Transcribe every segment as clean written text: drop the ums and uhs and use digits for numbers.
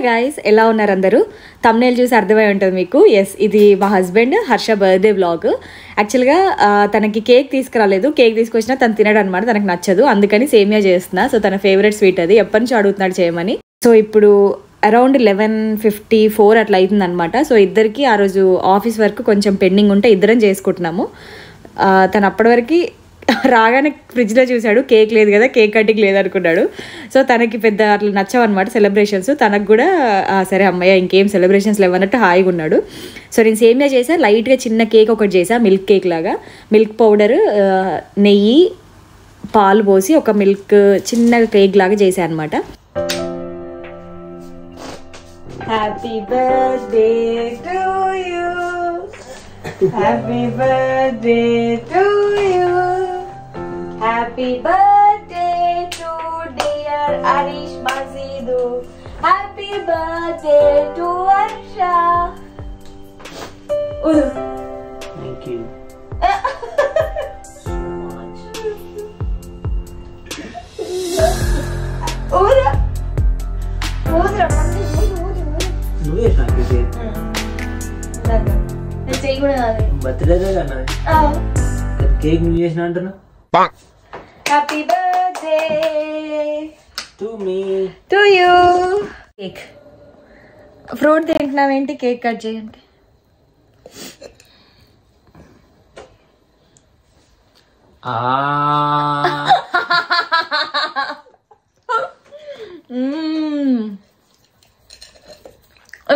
Guys, ఎలా ఉన్నారు అందరూ? థంబ్నెయిల్ చూసి అర్థమై ఉంటుంది మీకు. ఎస్, ఇది మా హస్బెండ్ హర్ష బర్త్డే వ్లాగ్. యాక్చువల్గా తనకి కేక్ తీసుకురాలేదు. కేక్ తీసుకొచ్చినా తను తినడు అనమాట, తనకు నచ్చదు. అందుకని సేమియా చేస్తున్నా. సో తన ఫేవరెట్ స్వీట్ అది, ఎప్పటి నుంచి అడుగుతున్నాడు చేయమని. సో ఇప్పుడు అరౌండ్ 11:54 అట్లా అవుతుంది అనమాట. సో ఇద్దరికి ఆ రోజు ఆఫీస్ వర్క్ కొంచెం పెండింగ్ ఉంటే ఇద్దరం చేసుకుంటున్నాము. తను అప్పటి వరకు రాగానే ఫ్రిడ్జ్లో చూశాడు, కేక్ లేదు కదా, కేక్ కటింగ్ లేదనుకున్నాడు. సో తనకి పెద్ద అట్లా నచ్చవన్నమాట సెలబ్రేషన్స్. తనకు కూడా సరే అమ్మయ్య ఇంకేం సెలబ్రేషన్స్ లేవన్నట్టు హాయిగా ఉన్నాడు. సో నేను సేమియా చేసా, లైట్గా చిన్న కేక్ ఒకటి చేసా, మిల్క్ కేక్ లాగా. మిల్క్ పౌడర్, నెయ్యి, పాలు పోసి ఒక మిల్క్ చిన్న కేక్ లాగా చేసా అనమాట. Happy birthday to you, happy birthday to you, happy birthday to dear Harish మజీదు, happy birthday to Varsha. Thank you so much. ఊరా ఊరా నువ్వే నాకు చెయ్యి కూడా కాదు, బర్త్డే అన్నది. కేక్ నువ్వు చేసిన అంటున్నా. హ్యాపీ బర్త్డే టు మీ టు యూ. కేక్ ఫ్రూట్ తింటున్నావేంటి? కేక్ కట్ చేయండి.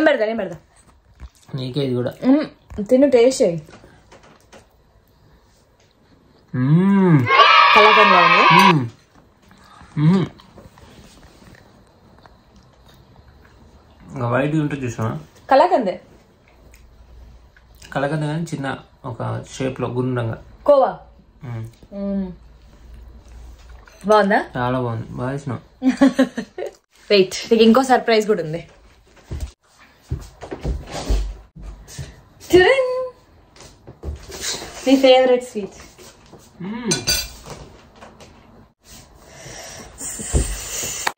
పెడతా, నేను పెడతా. నీకే ఇది కూడా తిను, టేస్ట్ చేయి. కలాకండ్లా ఉంది. వైట్ ఉంటుంది చూసావా? కలాకందే, కలకంద కానీ చిన్న ఒక షేప్ లో గుండ్రంగా. కోవా బాగుందా? చాలా బాగుంది, బాగా ఇష్టం. వెయిట్, నీకు ఇంకో సర్ప్రైజ్ కూడా ఉంది. నీ ఫేవరెట్ స్వీట్.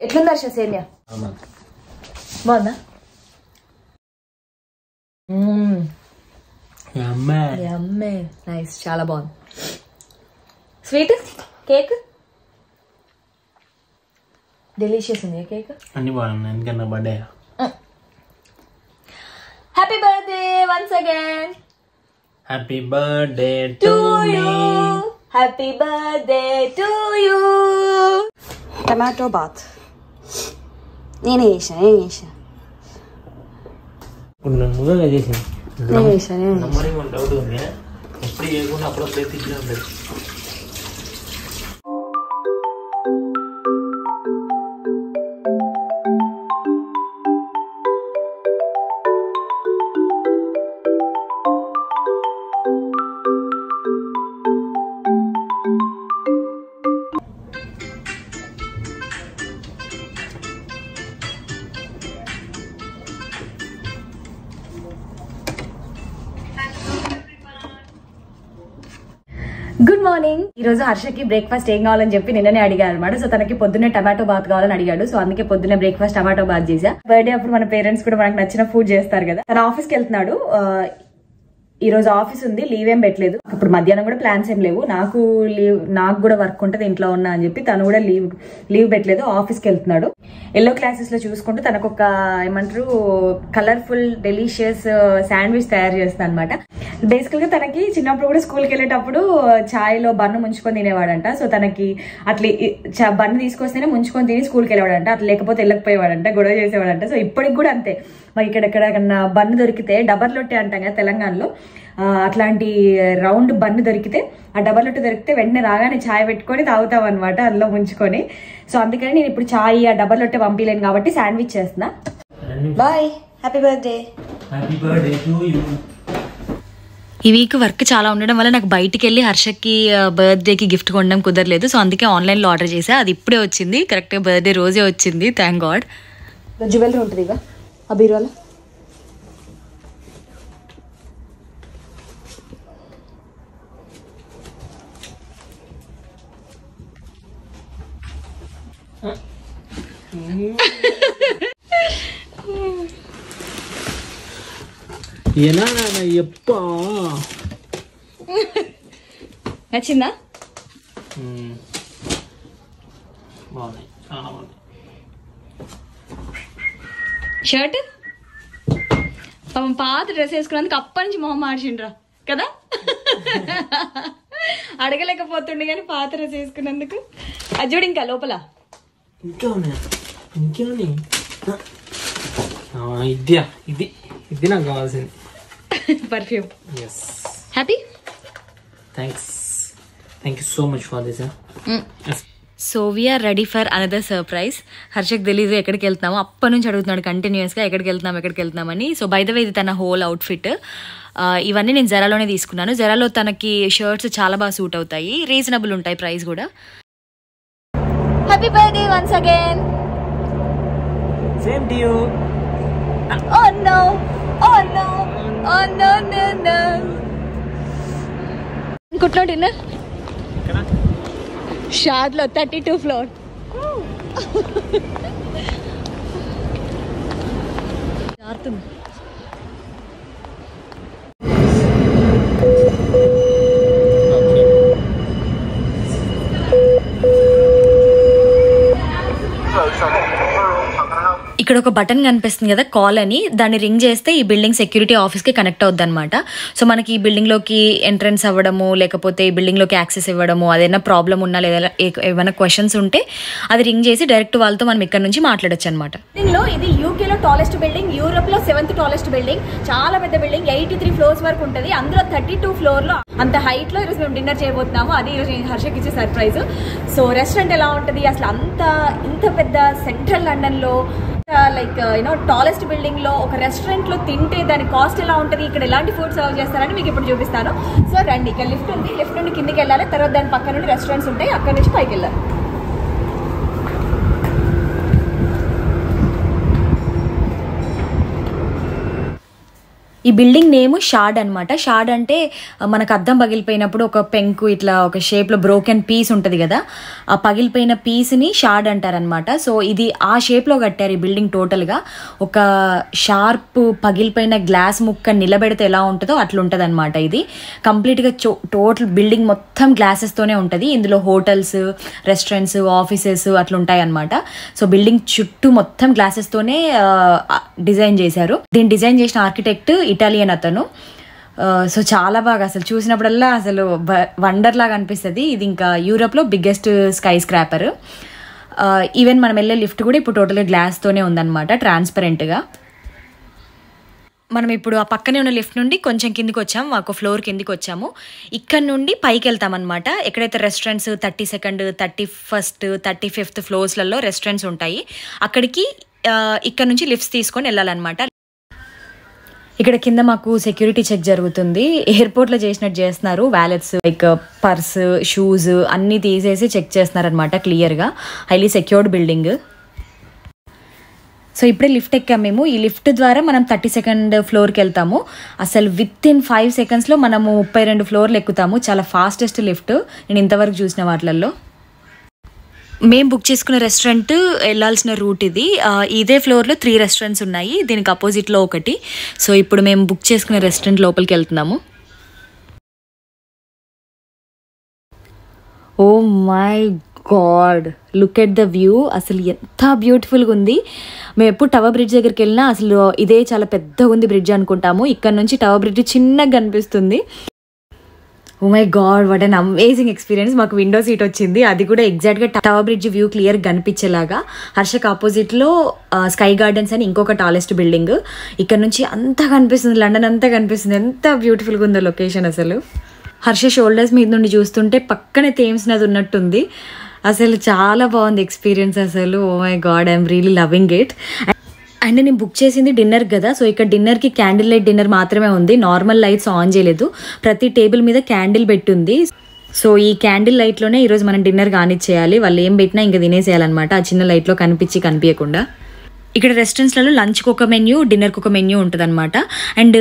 ఎట్లుంది హర్ష సేమియా? బాగుందా? నైస్, చాలా బాగుంది. స్వీట్ కేక్ డెలిషియస్ ఉంది. కేక్ అన్ని బాగున్నాయి, ఎందుకన్నా birthday. Happy birthday once again. Happy birthday to me. Happy birthday to you. Tomato bath నేనే చేసాను. ఇప్పుడు నువ్వే చేసింది. నేను చేసాను. నమ్మరింగ్ డౌట్ ఉంది, ఎప్పుడు చేయకుండా అప్పుడప్పుడే తిరిగి ఉండదు. Good morning. ఈ రోజు హర్షకి బ్రేక్ఫాస్ట్ ఏం కావాలని చెప్పి నిన్ననే అడిగారు అనమాట. సో తనకి పొద్దున్నే టమాటో బాత్ కావాలని అడిగాడు. సో అందుకే పొద్దున్నే బ్రేక్ఫాస్ట్ టమాటో బాత్ చేసా. బర్త్డే అప్పుడు మన పేరెంట్స్ కూడా మనకు నచ్చిన ఫుడ్ చేస్తారు కదా. తన ఆఫీస్కి వెళ్తున్నాడు. ఈ రోజు ఆఫీస్ ఉంది, లీవ్ ఏం పెట్టలేదు. అప్పుడు మధ్యాహ్నం కూడా ప్లాన్స్ ఏం లేవు. నాకు కూడా వర్క్ ఉంటుంది, ఇంట్లో ఉన్నా అని చెప్పి తను కూడా లీవ్ పెట్టలేదు, ఆఫీస్కి వెళ్తున్నాడు. ఎల్లో క్లాసెస్ లో చూసుకుంటూ తనకు ఒక ఏమంటారు కలర్ఫుల్ డెలిషియస్ శాండ్విచ్ తయారు చేస్తాను అనమాట. బేసికల్ గా తనకి చిన్నప్పుడు కూడా స్కూల్కి వెళ్ళేటప్పుడు ఛాయ్లో బన్ను ముంచుకొని తినేవాడంట. సో తనకి అట్లా బన్ను తీసుకొస్తేనే ముంచుకొని తిని స్కూల్కి వెళ్ళేవాడంట, అట్లా లేకపోతే వెళ్ళకపోయేవాడంట, గొడవ చేసేవాడంట. సో ఇప్పటికి కూడా అంతే. మరి ఇక్కడెక్కడన్నా బన్ను దొరికితే, డబర్ లొట్టె అంటాం కదా తెలంగాణలో, అట్లాంటి రౌండ్ బన్ను దొరికితే, ఆ డబర్ లొట్టె దొరికితే వెంటనే రాగానే ఛాయ్ పెట్టుకొని తాగుతాం అనమాట, అందులో ముంచుకొని. సో అందుకని నేను ఇప్పుడు ఛాయ్ ఆ డబర్ లొట్టె పంపించలేను కాబట్టి శాండ్విచ్ చేస్తున్నా. Boy, happy birthday. Happy birthday to you. ఈ వీక్ వర్క్ చాలా ఉండడం వల్ల నాకు బయటికి వెళ్ళి హర్షకి బర్త్డేకి గిఫ్ట్ కొనడం కుదరలేదు. సో అందుకే ఆన్లైన్లో ఆర్డర్ చేసా. అది ఇప్పుడే వచ్చింది, కరెక్ట్గా బర్త్డే రోజే వచ్చింది, థ్యాంక్ గాడ్. జ్యువెలరీ ఉంటుంది ఇక ఆ బీరువాలో. ఏనా ఎప్ప నచ్చిందా? బాగున్నాయి, చాలా బాగున్నాయి. షర్ట్ పాపం పాత డ్రెస్ వేసుకున్నందుకు అప్పటి నుంచి మొహం మార్చిండ్రా కదా. అడగలేకపోతుండే కానీ పాత డ్రెస్ వేసుకున్నందుకు. అది చూడు ఇంకా లోపల ఇంకా ఉన్నాయి, ఇంకేమున్నాయి. ఇది ఇది ఇది నాకు కావాల్సింది perfume. Yes, happy. Thank you so much for this. So we're ready for another surprise. హర్షకు తెలీదు ఎక్కడికి వెళ్తున్నాము, అప్పటి నుంచి అడుగుతున్నాడు కంటిన్యూస్గా ఎక్కడికి వెళ్తున్నామని. సో బై ద వే ఇది తన హోల్ అవుట్ఫిట్. ఇవన్నీ నేను జరాలోనే తీసుకున్నాను. జరాలో తనకి షర్ట్స్ చాలా బాగా సూట్ అవుతాయి, రీజనబుల్ ఉంటాయి ప్రైస్ కూడా. Happy birthday once again. Same to you. Oh no, oh no, oh no, no, no. కుట్లో డిన్నర్ షాద్లో 32 ఫ్లోర్. జారుతుంది. ఇక్కడ ఒక బటన్ కనిపిస్తుంది కదా, కాల్ అని. దాన్ని రింగ్ చేస్తే ఈ బిల్డింగ్ సెక్యూరిటీ ఆఫీస్కి కనెక్ట్ అవుద్ది అనమాట. సో మనకి ఈ బిల్డింగ్లోకి ఎంట్రన్స్ అవ్వడము, లేకపోతే ఈ బిల్డింగ్లోకి యాక్సెస్ ఇవ్వడము, అదైనా ప్రాబ్లం ఉన్నా లేదా ఏమైనా క్వశ్చన్స్ ఉంటే అది రింగ్ చేసి డైరెక్ట్ వాళ్ళతో మనం ఇక్కడ నుంచి మాట్లాడొచ్చు అనమాట. బిల్డింగ్లో ఇది యూకేలో టాలెస్ట్ బిల్డింగ్, యూరోప్లో 7th టాలెస్ట్ బిల్డింగ్. చాలా పెద్ద బిల్డింగ్, 83 ఫ్లోర్స్ వరకు ఉంటుంది. అందులో 32 ఫ్లోర్లో అంత హైట్లో ఈరోజు మేము డిన్నర్ చేయబోతున్నాము. అది ఈరోజు హర్షకి ఇచ్చే సర్ప్రైజ్. సో రెస్టారెంట్ ఎలా ఉంటుంది అసలు, ఇంత పెద్ద సెంట్రల్ లండన్లో లైక్ యూనో టాలెస్ట్ బిల్డింగ్ లో ఒక రెస్టారెంట్ లో తింటే దాని కాస్ట్ ఎలా ఉంటుంది, ఇక్కడ ఎలాంటి ఫుడ్ సర్వ్ చేస్తారని మీకు ఇప్పుడు చూపిస్తాను. సో రండి, ఇక్కడ లిఫ్ట్ ఉంది, లిఫ్ట్ నుండి కిందికి వెళ్ళాలి, తర్వాత దాని పక్క నుండి రెస్టారెంట్స్ ఉంటాయి, అక్కడ నుంచి పైకి వెళ్ళాలి. ఈ బిల్డింగ్ నేమ్ షార్డ్ అనమాట. షార్డ్ అంటే మనకు అద్దం పగిలిపోయినప్పుడు ఒక పెంకు ఇట్లా ఒక షేప్లో బ్రోకెన్ పీస్ ఉంటుంది కదా, ఆ పగిలిపోయిన పీస్ని షార్డ్ అంటారనమాట. సో ఇది ఆ షేప్లో కట్టారు ఈ బిల్డింగ్ టోటల్గా. ఒక షార్ప్ పగిలిపోయిన గ్లాస్ ముక్క నిలబెడితే ఎలా ఉంటుందో అట్లా ఉంటుంది అనమాట. ఇది కంప్లీట్గా టోటల్ బిల్డింగ్ మొత్తం గ్లాసెస్తోనే ఉంటుంది. ఇందులో హోటల్స్, రెస్టారెంట్స్, ఆఫీసెస్ అట్లా ఉంటాయి అనమాట. సో బిల్డింగ్ చుట్టూ మొత్తం గ్లాసెస్తోనే డిజైన్ చేశారు. దీన్ని డిజైన్ చేసిన ఆర్కిటెక్ట్ ఇటాలియన్ అతను. సో చాలా బాగా అసలు చూసినప్పుడల్లా అసలు వండర్ లాగా అనిపిస్తుంది. ఇది ఇంకా యూరోప్లో బిగ్గెస్ట్ స్కై స్క్రాపర్. ఈవెన్ మనం వెళ్ళే లిఫ్ట్ కూడా ఇప్పుడు టోటల్గా గ్లాస్తోనే ఉందన్నమాట, ట్రాన్స్పరెంట్గా. మనం ఇప్పుడు ఆ పక్కనే ఉన్న లిఫ్ట్ నుండి కొంచెం కిందికి వచ్చాము, ఒక ఫ్లోర్ కిందికి వచ్చాము. ఇక్కడ నుండి పైకి వెళ్తామన్నమాట. ఎక్కడైతే restaurants 32nd, 31st, 35th ఫ్లోర్స్లలో restaurants ఉంటాయి, అక్కడికి ఇక్కడ నుంచి లిఫ్ట్స్ తీసుకొని వెళ్ళాలన్నమాట. ఇక్కడ కింద మాకు సెక్యూరిటీ చెక్ జరుగుతుంది. ఎయిర్పోర్ట్లో చేసినట్టు చేస్తున్నారు. వ్యాలెట్స్, లైక్ పర్స్, షూస్ అన్నీ తీసేసి చెక్ చేస్తున్నారు అనమాట క్లియర్గా. Highly secured building. సో ఇప్పుడే లిఫ్ట్ ఎక్కాము మేము. ఈ లిఫ్ట్ ద్వారా మనం 32nd ఫ్లోర్కి వెళ్తాము. అసలు విత్-ఇన్ 5 secondsలో మనము 32 ఫ్లోర్లు ఎక్కుతాము. చాలా ఫాస్టెస్ట్ లిఫ్ట్ నేను ఇంతవరకు చూసిన వాటిల్లో. మేము బుక్ చేసుకున్న రెస్టారెంట్ వెళ్ళాల్సిన రూట్ ఇది. ఇదే ఫ్లోర్లో 3 రెస్టారెంట్స్ ఉన్నాయి, దీనికి అపోజిట్లో ఒకటి. సో ఇప్పుడు మేము బుక్ చేసుకున్న రెస్టారెంట్ లోపలికి వెళ్తున్నాము. Oh my god, look at the view. అసలు ఎంత బ్యూటిఫుల్గా ఉంది. మేము ఎప్పుడు టవర్ బ్రిడ్జ్ దగ్గరికి వెళ్ళినా అసలు ఇదే చాలా పెద్దగా ఉంది బ్రిడ్జ్ అనుకుంటాము. ఇక్కడ నుంచి టవర్ బ్రిడ్జ్ చిన్నగా కనిపిస్తుంది. Oh my god, what an amazing experience. మాకు విండో సీట్ వచ్చింది, అది కూడా ఎగ్జాక్ట్గా టవర్ బ్రిడ్జ్ వ్యూ క్లియర్ కనిపించేలాగా. హర్షక్ ఆపోజిట్లో స్కై గార్డెన్స్ అని ఇంకొక టాలెస్ట్ బిల్డింగ్. ఇక్కడ నుంచి అంతా కనిపిస్తుంది, లండన్ అంతా కనిపిస్తుంది. ఎంత బ్యూటిఫుల్గా ఉందో లొకేషన్ అసలు. హర్ష షోల్డర్స్ మీద నుండి చూస్తుంటే పక్కనే థేమ్స్ నది ఉన్నట్టుంది. అసలు చాలా బాగుంది ఎక్స్పీరియన్స్ అసలు. Oh my god, I'm really loving it. And నేను బుక్ చేసింది డిన్నర్ కదా, సో ఇక్కడ డిన్నర్కి క్యాండిల్ లైట్ డిన్నర్ మాత్రమే ఉంది, నార్మల్ లైట్స్ ఆన్ చేయలేదు. ప్రతి టేబుల్ మీద క్యాండిల్ పెట్టుంది. సో ఈ క్యాండిల్ లైట్లోనే ఈరోజు మనం డిన్నర్ కానిచ్చేయాలి. వాళ్ళు ఏం పెట్టినా ఇంకా తినేసేయాలన్నమాట, ఆ చిన్న లైట్లో కనిపించకుండా. ఇక్కడ రెస్టారెంట్స్లలో లంచ్కి ఒక మెన్యూ, డిన్నర్కి ఒక మెన్యూ ఉంటుంది అనమాట. అండ్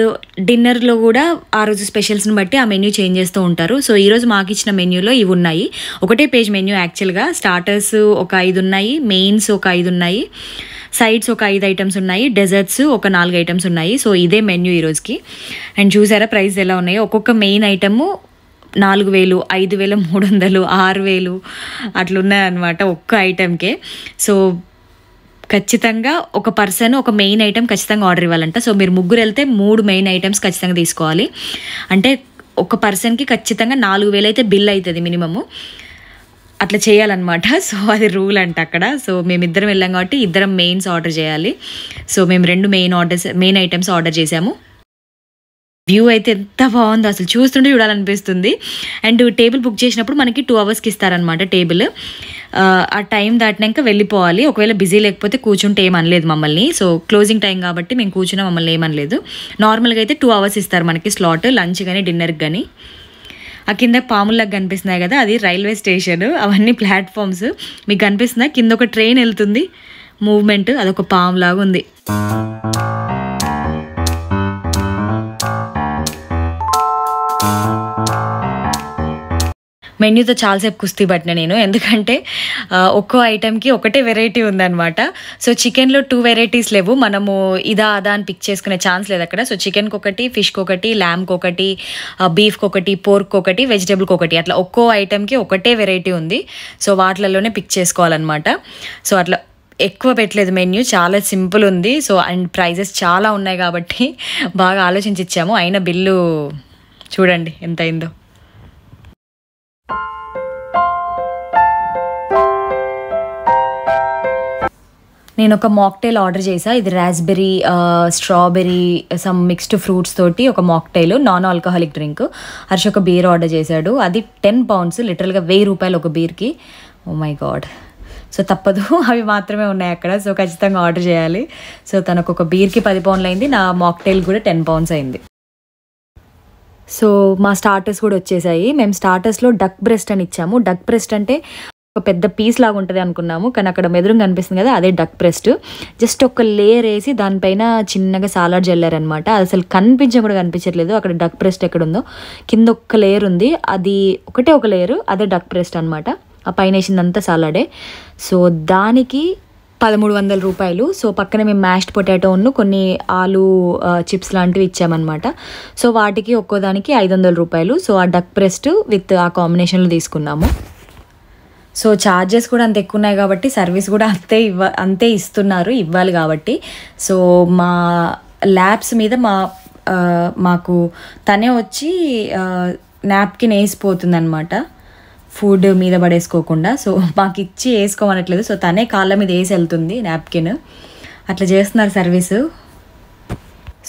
డిన్నర్లో కూడా ఆ రోజు స్పెషల్స్ని బట్టి ఆ మెన్యూ చేంజ్ చేస్తూ ఉంటారు. సో ఈరోజు మాకు ఇచ్చిన మెన్యూలో ఇవి ఉన్నాయి. ఒకటే పేజ్ మెన్యూ యాక్చువల్గా. స్టార్టర్స్ ఒక 5 ఉన్నాయి, మెయిన్స్ ఒక 5 ఉన్నాయి, సైడ్స్ ఒక 5 ఐటమ్స్ ఉన్నాయి, డెజర్ట్స్ ఒక 4 ఐటమ్స్ ఉన్నాయి. సో ఇదే మెన్యూ ఈరోజుకి. అండ్ చూసారా ప్రైస్ ఎలా ఉన్నాయో. ఒక్కొక్క మెయిన్ ఐటము 4,000, 5,300, 6,000 అట్లున్నాయన్నమాట ఒక్క ఐటెంకే. సో ఖచ్చితంగా ఒక పర్సన్ ఒక మెయిన్ ఐటెం ఖచ్చితంగా ఆర్డర్ ఇవ్వాలంట. సో మీరు ముగ్గురు వెళ్తే 3 మెయిన్ ఐటమ్స్ ఖచ్చితంగా తీసుకోవాలి. అంటే ఒక పర్సన్కి ఖచ్చితంగా 4,000 అయితే బిల్ అవుతుంది మినిమము. అట్లా చేయాలన్నమాట. సో అది రూల్ అంట అక్కడ. సో మేమిద్దరం వెళ్ళాం కాబట్టి ఇద్దరం మెయిన్స్ ఆర్డర్ చేయాలి. సో మేము 2 మెయిన్ ఐటమ్స్ ఆర్డర్ చేసాము. వ్యూ అయితే ఎంత బాగుందో అసలు, చూస్తుంటే చూడాలనిపిస్తుంది. అండ్ టేబుల్ బుక్ చేసినప్పుడు మనకి 2 అవర్స్కి ఇస్తారనమాట టేబుల్. ఆ టైం దాటినాక వెళ్ళిపోవాలి. ఒకవేళ బిజీ లేకపోతే కూర్చుంటే ఏమనలేదు మమ్మల్ని. సో క్లోజింగ్ టైం కాబట్టి మేము కూర్చున్నా మమ్మల్ని ఏమనలేదు. నార్మల్గా అయితే 2 అవర్స్ ఇస్తారు మనకి స్లాట్, లంచ్ కానీ డిన్నర్కి కానీ. ఆ కింద పాముల్లాగా కనిపిస్తున్నాయి కదా, అది రైల్వే స్టేషన్. అవన్నీ ప్లాట్ఫామ్స్. మీకు కనిపిస్తుందా కింద ఒక ట్రైన్ వెళ్తుంది మూవ్మెంట్, అదొక పాము లాగా ఉంది. మెన్యూతో చాలాసేపు కుస్తీ పట్టిన నేను, ఎందుకంటే ఒక్కో ఐటెంకి ఒకటే వెరైటీ ఉందన్నమాట. సో చికెన్లో 2 వెరైటీస్ లేవు, మనము ఇదా అదా అని పిక్ చేసుకునే ఛాన్స్ లేదు అక్కడ. సో చికెన్కి ఒకటి, ఫిష్కి ఒకటి, ల్యామ్కి ఒకటి, బీఫ్కి ఒకటి, పోర్క్ ఒకటి, వెజిటేబుల్కి ఒకటి, అట్లా ఒక్కో ఐటెంకి ఒకటే వెరైటీ ఉంది. సో వాటిలలోనే పిక్ చేసుకోవాలన్నమాట. సో అట్లా ఎక్కువ పెట్టలేదు మెన్యూ, చాలా సింపుల్ ఉంది. సో అండ్ ప్రైజెస్ చాలా ఉన్నాయి కాబట్టి బాగా ఆలోచించి ఇచ్చాము. అయినా బిల్లు చూడండి ఎంత అయిందో. నేను ఒక మాక్టైల్ ఆర్డర్ చేసా. ఇది raspberry, strawberry, some mixed fruits తోటి ఒక mocktail, non alcoholic drink. Harsha ఒక బీర్ ఆర్డర్ చేశాడు. అది 10 pounds, లిటరల్గా 1,000 రూపాయలు ఒక బీర్కి. Oh my god. సో తప్పదు, అవి మాత్రమే ఉన్నాయి అక్కడ. సో ఖచ్చితంగా ఆర్డర్ చేయాలి. సో తనకు ఒక బీర్కి 10 pounds అయింది, నా మాక్టైల్ కూడా 10 pounds అయింది. సో మా స్టార్టర్స్ కూడా వచ్చేసాయి. మేము స్టార్టర్స్లో డక్ బ్రెస్ట్ అని ఇచ్చాము. డక్ బ్రెస్ట్ అంటే ఒక పెద్ద పీస్ లాగా ఉంటుంది అనుకున్నాము, కానీ అక్కడ మెదురుగా కనిపిస్తుంది కదా, అదే డక్ బ్రెస్ట్. జస్ట్ ఒక లేయర్ వేసి దానిపైన చిన్నగా సాలాడ్ జల్లారనమాట. అది అసలు కూడా కనిపించట్లేదు అక్కడ డక్ బ్రెస్ట్ ఎక్కడుందో. కింద ఒక్క లేయర్ ఉంది, అది ఒకటే ఒక లేయర్, అదే డక్ బ్రెస్ట్ అనమాట. ఆ పైన వేసిందంతా సాలాడే. సో దానికి 1,300 రూపాయలు. సో పక్కన మేము మ్యాష్డ్ పొటాటోను కొన్ని ఆలు చిప్స్ లాంటివి ఇచ్చామన్నమాట. సో వాటికి ఒక్కోదానికి 500 రూపాయలు. సో ఆ డక్ బ్రెస్ట్ విత్ ఆ కాంబినేషన్లో తీసుకున్నాము. సో ఛార్జెస్ కూడా అంత ఎక్కువ ఉన్నాయి కాబట్టి సర్వీస్ కూడా అంతే ఇవ్వాలి కాబట్టి. సో మా ల్యాబ్స్ మీద మాకు తనే వచ్చి నాప్కిన్ వేసిపోతుంది అనమాట, ఫుడ్ మీద పడేసుకోకుండా. సో మాకు ఇచ్చి వేసుకోమనట్లేదు. సో తనే కాళ్ళ మీద వేసి వెళ్తుంది నాప్కిన్. అట్లా చేస్తున్నారు సర్వీసు.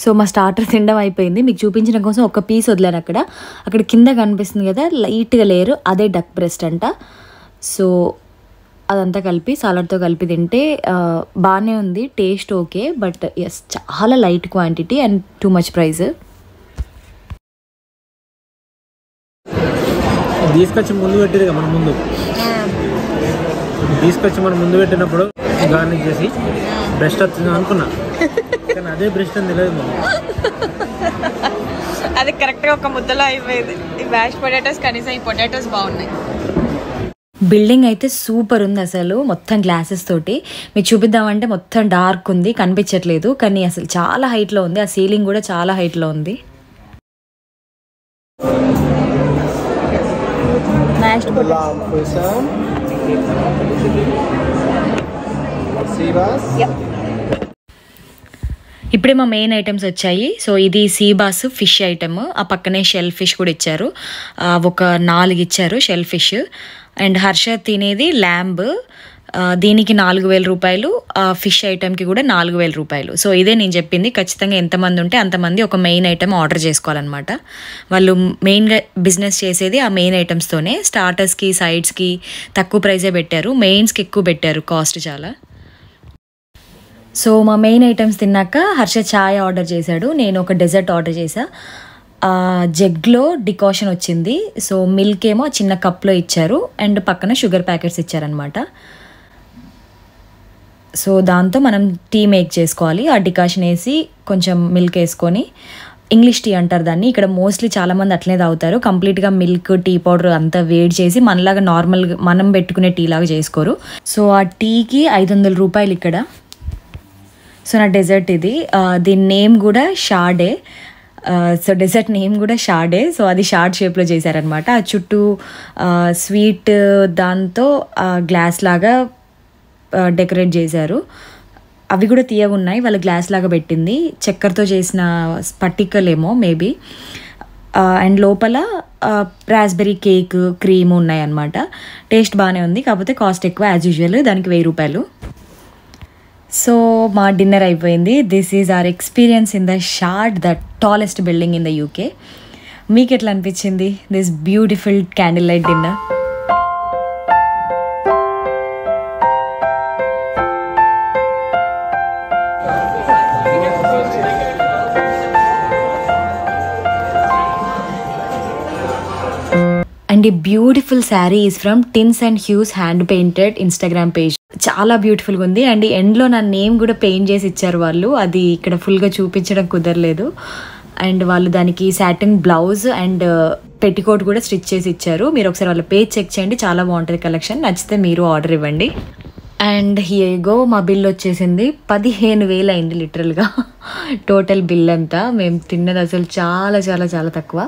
సో మా స్టార్టర్ తినడం అయిపోయింది. మీకు చూపించడం కోసం ఒక పీస్ వదిలేను అక్కడ కింద కనిపిస్తుంది కదా లైట్గా లేయర్, అదే డక్ బ్రెస్ట్ అంట. సో అదంతా కలిపి సాలడ్తో కలిపి తింటే బాగానే ఉంది, టేస్ట్ ఓకే. బట్ ఎస్, చాలా light quantity and too much price. తీసుకొచ్చి ముందు పెట్టేది మన ముందు పెట్టినప్పుడు గార్నిష్ చేసి బ్రెస్ట్ వచ్చింది అనుకున్నా, కానీ అదే బ్రెస్ట్ అని తెలియదు. అది కరెక్ట్గా ఒక ముద్దలో అయిపోయింది. ఈ మ్యాష్ పొటాటోస్ కనీసం ఈ పొటాటోస్ బాగున్నాయి. బిల్డింగ్ అయితే సూపర్ ఉంది అసలు, మొత్తం గ్లాసెస్ తోటి. మీకు చూపిద్దామంటే మొత్తం డార్క్ ఉంది, కనిపించట్లేదు, కానీ అసలు చాలా హైట్లో ఉంది. ఆ సీలింగ్ కూడా చాలా హైట్లో ఉంది. ఇప్పుడే మా మెయిన్ ఐటమ్స్ వచ్చాయి. సో ఇది సీబాస్ ఫిష్ ఐటమ్, ఆ పక్కనే షెల్ ఫిష్ కూడా ఇచ్చారు, ఒక 4 ఇచ్చారు షెల్ ఫిష్. అండ్ హర్ష తినేది ల్యాంబ్, దీనికి 4,000 రూపాయలు, ఫిష్ ఐటమ్కి కూడా 4,000 రూపాయలు. సో ఇదే నేను చెప్పింది, ఖచ్చితంగా ఎంతమంది ఉంటే అంతమంది ఒక మెయిన్ ఐటమ్ ఆర్డర్ చేసుకోవాలన్నమాట. వాళ్ళు మెయిన్గా బిజినెస్ చేసేది ఆ మెయిన్ ఐటమ్స్తోనే. స్టార్టర్స్కి సైడ్స్కి తక్కువ ప్రైజే పెట్టారు, మెయిన్స్కి ఎక్కువ పెట్టారు కాస్ట్ చాలా. సో మా మెయిన్ ఐటమ్స్ తిన్నాక హర్ష ఛాయ్ ఆర్డర్ చేశాడు, నేను ఒక డెజర్ట్ ఆర్డర్ చేశా. జగ్లో డికాషన్ వచ్చింది. సో మిల్క్ ఏమో చిన్న కప్లో ఇచ్చారు అండ్ పక్కన షుగర్ ప్యాకెట్స్ ఇచ్చారనమాట. సో దాంతో మనం టీ మేక్ చేసుకోవాలి. ఆ డికాషన్ వేసి కొంచెం మిల్క్ వేసుకొని, ఇంగ్లీష్ టీ అంటారు దాన్ని, ఇక్కడ మోస్ట్లీ చాలామంది అట్లనే తాగుతారు. కంప్లీట్గా మిల్క్ టీ పౌడర్ అంతా వేడి చేసి మనలాగా నార్మల్గా మనం పెట్టుకునే టీ లాగా చేసుకోరు. సో ఆ టీకి 500 రూపాయలు ఇక్కడ. సో నా డెజర్ట్ ఇది, దీని నేమ్ కూడా షార్డే. సో డెజర్ట్ నేమ్ కూడా షార్డే. సో అది షార్ట్ షేప్లో చేశారనమాట. ఆ చుట్టూ స్వీట్ దాంతో గ్లాస్ లాగా డెకరేట్ చేశారు. అవి కూడా తీయగా ఉన్నాయి, వాళ్ళ గ్లాస్ లాగా పెట్టింది. చక్కెరతో చేసిన స్పటికలేమో మేబీ. అండ్ లోపల రాస్బెర్రీ కేక్, క్రీమ్ ఉన్నాయన్నమాట. టేస్ట్ బాగానే ఉంది, కాకపోతే కాస్ట్ ఎక్కువ యాజ్ యూజువల్, దానికి 1000 రూపాయలు. సో మా డిన్నర్ అయిపోయింది. This is our experience in the Shard, the tallest building in the UK. మీకు ఎట్లా అనిపించింది this beautiful candle light dinner? And ఈ beautiful sari is from Tints and Hues hand painted Instagram page. చాలా బ్యూటిఫుల్గా ఉంది. And ఎండ్లో నా నేమ్ కూడా పెయింట్ చేసి ఇచ్చారు వాళ్ళు. అది ఇక్కడ ఫుల్గా చూపించడం కుదరలేదు. అండ్ వాళ్ళు దానికి సాటిన్ బ్లౌజ్ అండ్ పెట్టికోట్ కూడా స్టిచ్ చేసి ఇచ్చారు. మీరు ఒకసారి వాళ్ళ పేజ్ చెక్ చేయండి, చాలా బాగుంటుంది కలెక్షన్. నచ్చితే మీరు ఆర్డర్ ఇవ్వండి. అండ్ హియర్గో మా బిల్ వచ్చేసింది 15,000 అయింది లిటరల్గా. టోటల్ బిల్ అంతా మేము తిన్నది అసలు చాలా చాలా చాలా తక్కువ.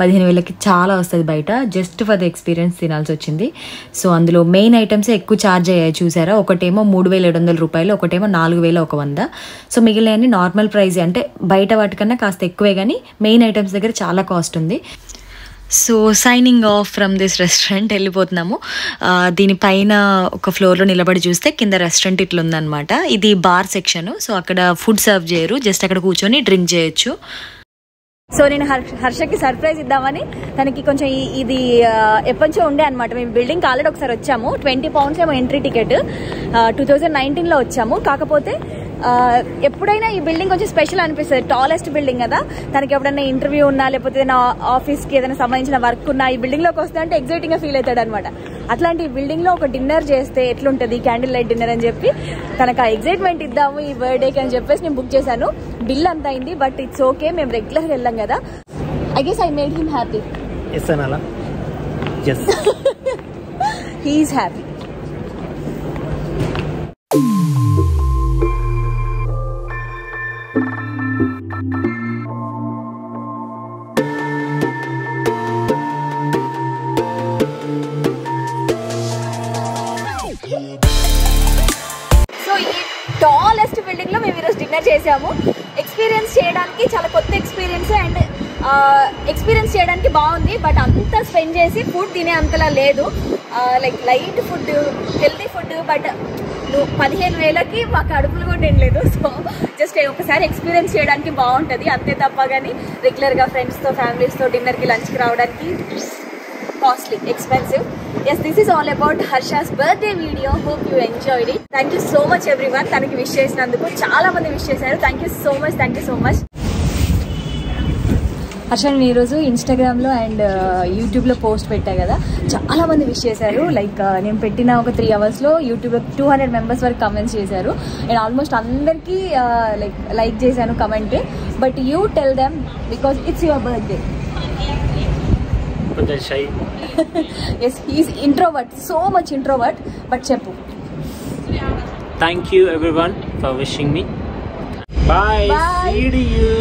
15,000కి చాలా వస్తుంది బయట. జస్ట్ ఫర్ ద ఎక్స్పీరియన్స్ తినాల్సి వచ్చింది. సో అందులో మెయిన్ ఐటమ్సే ఎక్కువ ఛార్జ్ అయ్యాయి చూసారా. ఒకటేమో 3,700 రూపాయలు, ఒకటేమో 4,100. సో మిగిలిన నార్మల్ ప్రైస్, అంటే బయట వాటికన్నా కాస్త ఎక్కువే, కానీ మెయిన్ ఐటమ్స్ దగ్గర చాలా కాస్ట్ ఉంది. So signing off from this restaurant, వెళ్ళిపోతున్నాము. దీనిపైన ఒక ఫ్లోర్లో నిలబడి చూస్తే కింద రెస్టారెంట్ ఇట్లా ఉందన్నమాట. ఇది బార్ సెక్షన్. సో అక్కడ ఫుడ్ సర్వ్ చేయరు, జస్ట్ అక్కడ కూర్చొని డ్రింక్ చేయొచ్చు. సో నేను హర్షకి సర్ప్రైజ్ ఇద్దామని, తనకి కొంచెం ఇది ఎప్పటించో ఉండే అనమాట. మేము బిల్డింగ్కి ఆల్రెడీ ఒకసారి వచ్చాము. 20 pounds ఏమో ఎంట్రీ టికెట్. 2019లో వచ్చాము. కాకపోతే ఎప్పుడైనా ఈ బిల్డింగ్ కొంచెం స్పెషల్ అనిపిస్తుంది. టాలెస్ట్ బిల్డింగ్ కదా. తనకి ఎప్పుడైనా ఇంటర్వ్యూ ఉన్నా, లేకపోతే ఏదైనా ఆఫీస్కి ఏదైనా సంబంధించిన వర్క్ ఉన్నా ఈ బిల్డింగ్లోకి వస్తే అంటే ఎగ్జైటింగ్గా ఫీల్ అవుతాడు అనమాట. అట్లాంటి ఈ బిల్డింగ్లో ఒక డిన్నర్ చేస్తే ఎట్లుంటుంది, క్యాండిల్ లైట్ డిన్నర్ అని చెప్పి తనకు ఆ ఎగ్జైట్మెంట్ ఇద్దాము ఈ బర్త్డేకి అని చెప్పేసి నేను బుక్ చేశాను. బిల్ అంత అయింది, బట్ ఇట్స్ ఓకే. మేము రెగ్యులర్గా వెళ్ళాం కదా. I guess I made him happy. He is happy. Tallest building లో మేము ఈరోజు డిన్నర్ చేసాము. ఎక్స్పీరియన్స్ చేయడానికి చాలా కొత్త ఎక్స్పీరియన్స్, అండ్ ఎక్స్పీరియన్స్ చేయడానికి బాగుంది. బట్ అంత స్పెండ్ చేసి ఫుడ్ తినే అంతలా లేదు. Like light food, healthy food. But 15,000కి మా కడుపులు కూడా తినలేదు. సో జస్ట్ ఒకసారి ఎక్స్పీరియన్స్ చేయడానికి బాగుంటుంది అంతే తప్ప, కానీ రెగ్యులర్గా ఫ్రెండ్స్తో, ఫ్యామిలీస్తో డిన్నర్కి, లంచ్కి రావడానికి costly, expensive. Yes, this is all about Harsha's birthday video. Hope you enjoyed it. Thank you so much everyone. Tanaki wish chesinanduku chaala mandi wish chesaru. Thank you so much. Thank you so much. Harsha నేను ఈరోజు ఇన్స్టాగ్రామ్లో and యూట్యూబ్లో post పెట్టా కదా, చాలా మంది wish చేశారు. Like నేను పెట్టిన ఒక 3 hours యూట్యూబ్లో 200 members వరకు కమెంట్స్ చేశారు. నేను ఆల్మోస్ట్ అందరికీ లైక్ చేశాను comment. But you tell them because it's your birthday. Yes, he is introvert, so much introvert. But cheppu. Thank you everyone for wishing me. Bye. See you.